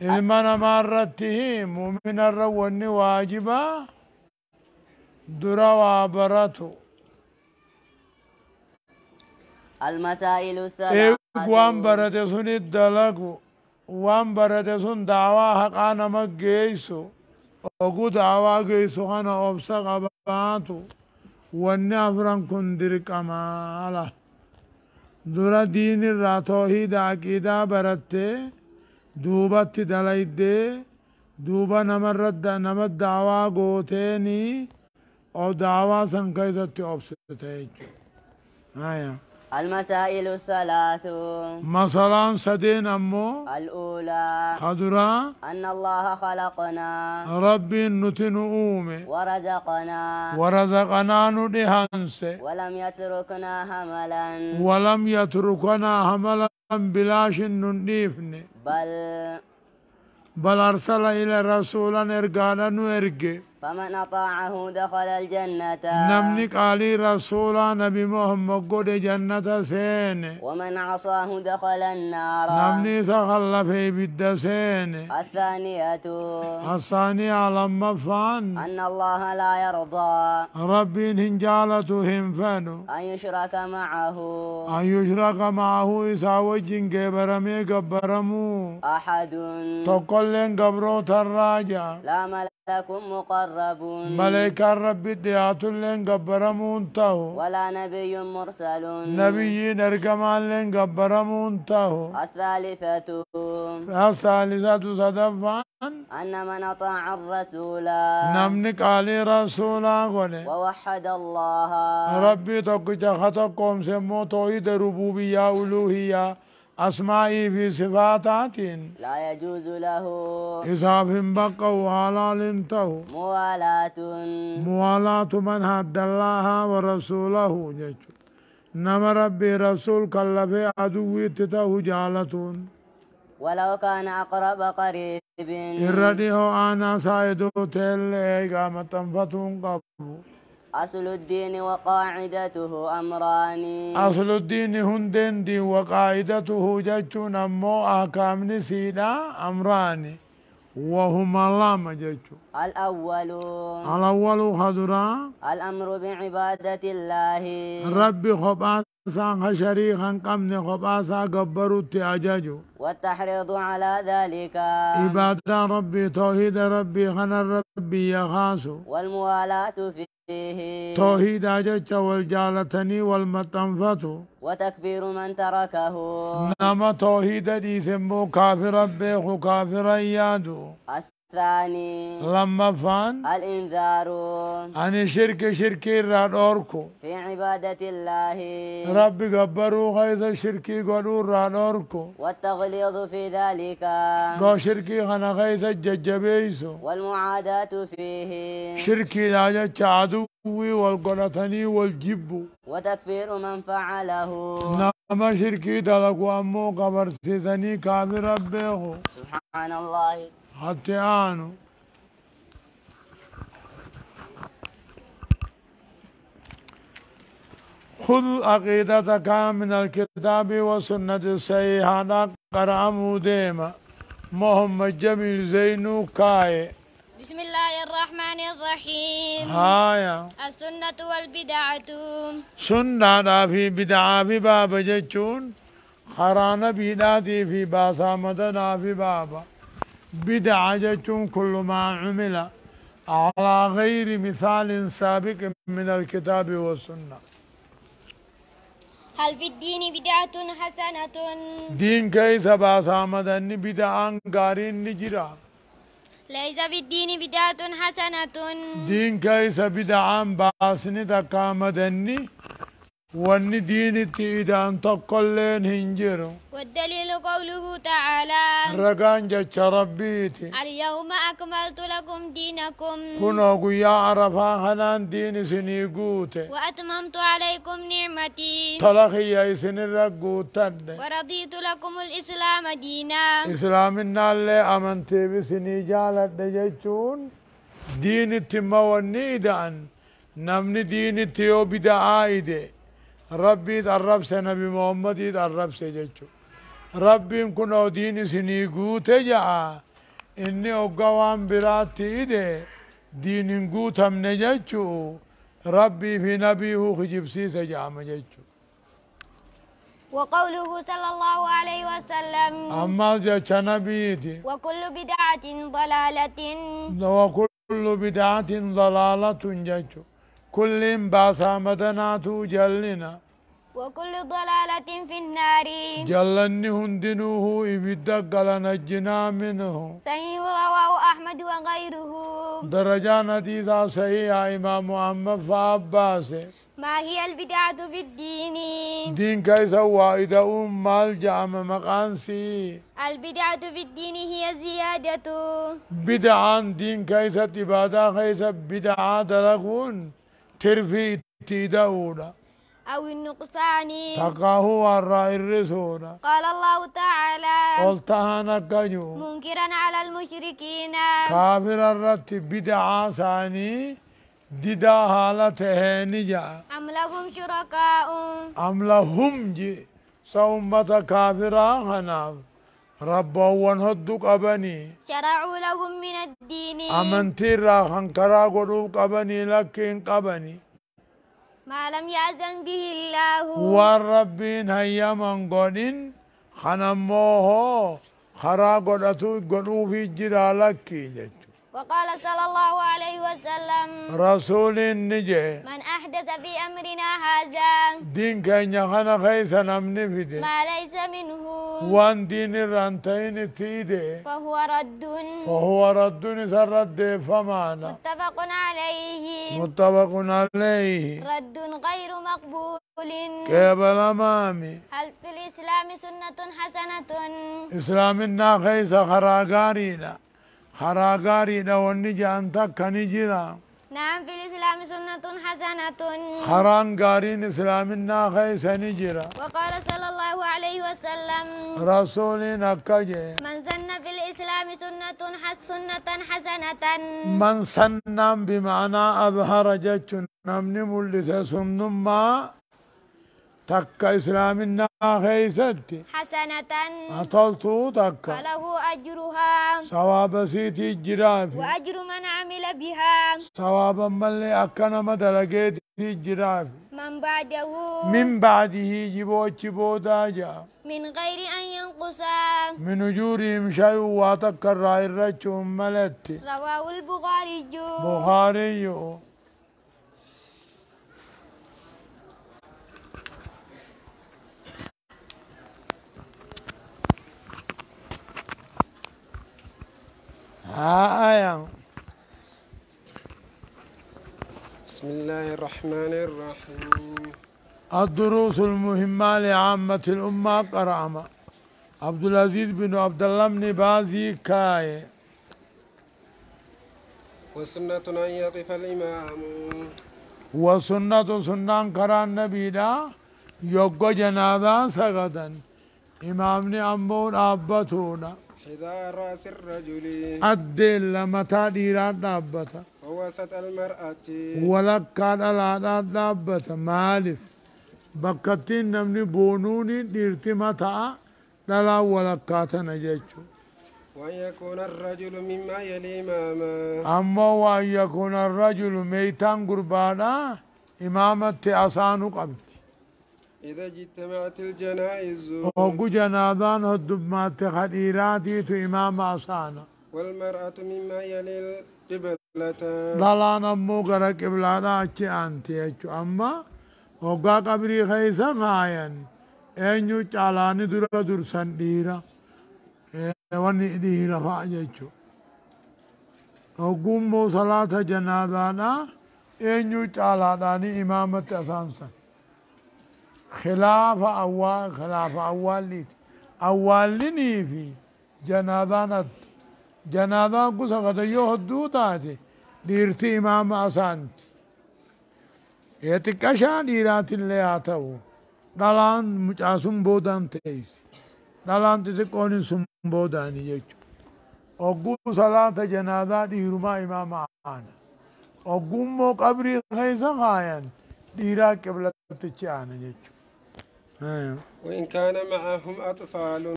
المنا مرته مؤمن الرون واجبا درا وابرته المسائل الثلاثة وان برد سن الدلق وان برد سن دعوة حقانا مجيسو وقو دعوة جيسو انا ابسا قباتو وان افران كندرك امالا درا دين الراتوهيد عقيدة برته دوبت دلائده دوبا نمد دعوة قوتيني او دعوة سنكيزت ابسته هايا المسائل الثلاث مثلا سدين أمو الأولى خدرا أن الله خلقنا ربي نتنؤومي ورزقنا ندهنس ولم يتركنا هملا هملا بلاش ننديفني بل أرسل إلى رسولا إرقانا نرقي فمن أطاعه دخل الجنة نمنك علي رسولا نبي محمد قد جنة سين ومن عصاه دخل النار نمني سخل في بد سين الثانية لما فان أن الله لا يرضى ربي هنجالتهم فانو أن يشرك معه إساوجين قبرمي قبرمو أحد تقلن قبرو تراجع لا ملك مقربون ملائكة ربي ديات لين قبرمون تاهو ولا نبي مرسل نبي نرقمان لين قبرمون تاهو الثالثة صدفان أن من أطاع الرسول نمنك علي رسولا قولي ووحد الله ربي تقجى خطقهم سمو توحيد ربوبية ألوهية أسمائي في صفاتات لا يجوز له إصاف بقى وحلال انتهو موالاة من هد الله ورسوله جيشو نما ربي رسول كلفي عدوي تتهو جالتون ولو كان أقرب قريب إرديه أنا سايدو تل إيقامة تنفتون قبو أصل الدين وقاعدته أمران أصل الدين هندن دي وقاعدته ججون أمو أحكام نسيدا أمراني وهما لام ججو الأول خضرا الأمر بعبادة الله ربي خباسا شريخا قمن خباسا قبروا أجاجو والتحريض على ذلك عبادة ربي توحيد ربي خنا ربي يخاسو والموالاة فيه توحيد أجاج والجالتني والمتنفتو وتكفير من تركه نما توحيد دي سمو كافر بيخو كافر يادو الثاني لما فان الإنذار عن شركي رادوركو في عبادة الله ربي قبرو غيظ شركي قدور رادوركو والتغليظ في ذلك لو شركي غنا غيظ الججبيسو والمعاداة فيه شركي لاجة عدوي والقرطني والجبو وتكفير من فعله نما شركي دلقو أمو قبر سيثني كافر بيخو سبحان الله حتى آنو خذ عقيدتك من الكتاب والسنة الصحيحة قرأ موديما محمد جميل زينو كاي بسم الله الرحمن الرحيم هايا السنة والبدعة سنة في بدعة في باب جتشون خرانا بدعتي في باسامتنا في بابا بدعة جتشون كل ما عمل على غير مثال سابق من الكتاب والسنة هل في الدين بدعة حسنة دين كيس باسامتني بدعان قارين نجرا ليس في الدين بدعة حسنة دين كيس بدعان باسني تقامدني واني دين التئدان تقلين هنجرو والدليل قوله تعالى رقان جتش ربيتي اليوم أكملت لكم دينكم كنو قيا عرفا خنان دين سنيقوتي وأتممت عليكم نعمتي طلقي يا سن الرقوتن ورضيت لكم الإسلام دينا إسلامنا اللي أمنتي بسني جالت جتشون دين التمواني دان نمني دين التيو بدعايدي ربي تعرف نبي محمد تعرف سجدو ربي كنو دين سنيقو تجا إني أقوام براتي إيدي دين قوتم نججو ربي في نبيه خجب سيسة جام ججو وقوله صلى الله عليه وسلم أما جا نبيتي وكل بدعة ضلالة وكل بدعة ضلالة ججو كل باسا مدناتو جلنا وكل ضلالة في النار جلني هندنوه إبدا قال نجنا منه صحيح رواه أحمد وغيره درجان حديثا صحيح إمام محمد فعباس ما هي البدعة في الدين دين كيسا وايدا مال جامع مقانسي البدعة في الدين هي زيادة بدعان دين كيسا عبادة كيسا بدعا دلقون ترفي تيداودا أو النقصان تقاهو الرأي الرسولة قال الله تعالى قلتها نكجو منكرا على المشركين كافر الرت بدعا ثاني ددا حالته نجا أم لهم شركاء أم لهم جي سومة كافرا هناف ربا ونهدك أبني شرعوا لهم من الدين أمنتي راخن كرا قلوب أبني لكن قبني ما لم يأذن به الله والربين هيا من قدين خنموه خرا قدتو قلو في جرالك وقال صلى الله عليه وسلم رسول النجي من أحدث في أمرنا هذا دين كان يخنا خيسا نمني فيدي ما ليس منه وان دين الرانتين تيدي فهو رد فهو رد سرد فمانا متفق عليه متفق عليه رد غير مقبول كيبل أمامي هل في الإسلام سنة حسنة إسلامنا خيسا خراغارينا خراغارينا ونجا أنتا كنجرا نعم في الإسلام سنة حسنة خرانغارين إسلامنا خيسا نجرا وقال صلى الله عليه وسلم رسولنا كجي من سن في الإسلام سنة حسنة من سنم بمعنى أظهر جتش نمني ملس سنما تك إسلامنا خيستي حسنة أطلتو تك فله أجرها ثواب سيتي جرافي وأجر من عمل بها ثوابا ملي أكنا مدلقيت جرافي من بعده جبوش بوداجا من غير أن ينقص من أجورهم شيء واتكر رأي الرجل ملتي رواه البخاري بخاري آية بسم الله الرحمن الرحيم الدروس المهمة لعامة الأمة قرامة عبد العزيز بن عبد الله بن بازي كاي وسنة أن يقف الإمام وسنة سنان قران نبي دا يوغو جنازة سغدا إمامني أمبون أبتونا حذاء رأس الرجل أدل متى ديرات دابتا ووسط المرأة ولكا دلالات دابتا مالف بكتين نمني بونوني ديرتي متى دلا ولكا نججو وأن يكون الرجل مما يلي إماما أما وأن يكون الرجل ميتان قربانا إمامة أسانو قبل إذا اجتمعت الجنائز وقو جنازان هدبمات خديراتي تو إمام أسانا والمرأة مما يلي القبلة دلان أمو غرق قبلانا أچي أنتي أچو أما وقا قبري خيسا غاين أنيو چالاني درا درسان ديرا واني ديرا فاجچو وقوم مو صلاة جنازانا أنيو چالاني إمامة أسانسا خلاف أول ليت أولني في جنازانت جنازان قصة قد يهدو تاتي ديرتي إمام أسانت يتكشا ديرات اللي آتاو دلان مجاسم بودان تيس دلان تتكوني سنبوداني يجو أقو صلاة جنازة ديرما إمام آنا أقو مو قبري خيسا خاين ديرا قبلت تچانا يجو وإن كان معهم أطفال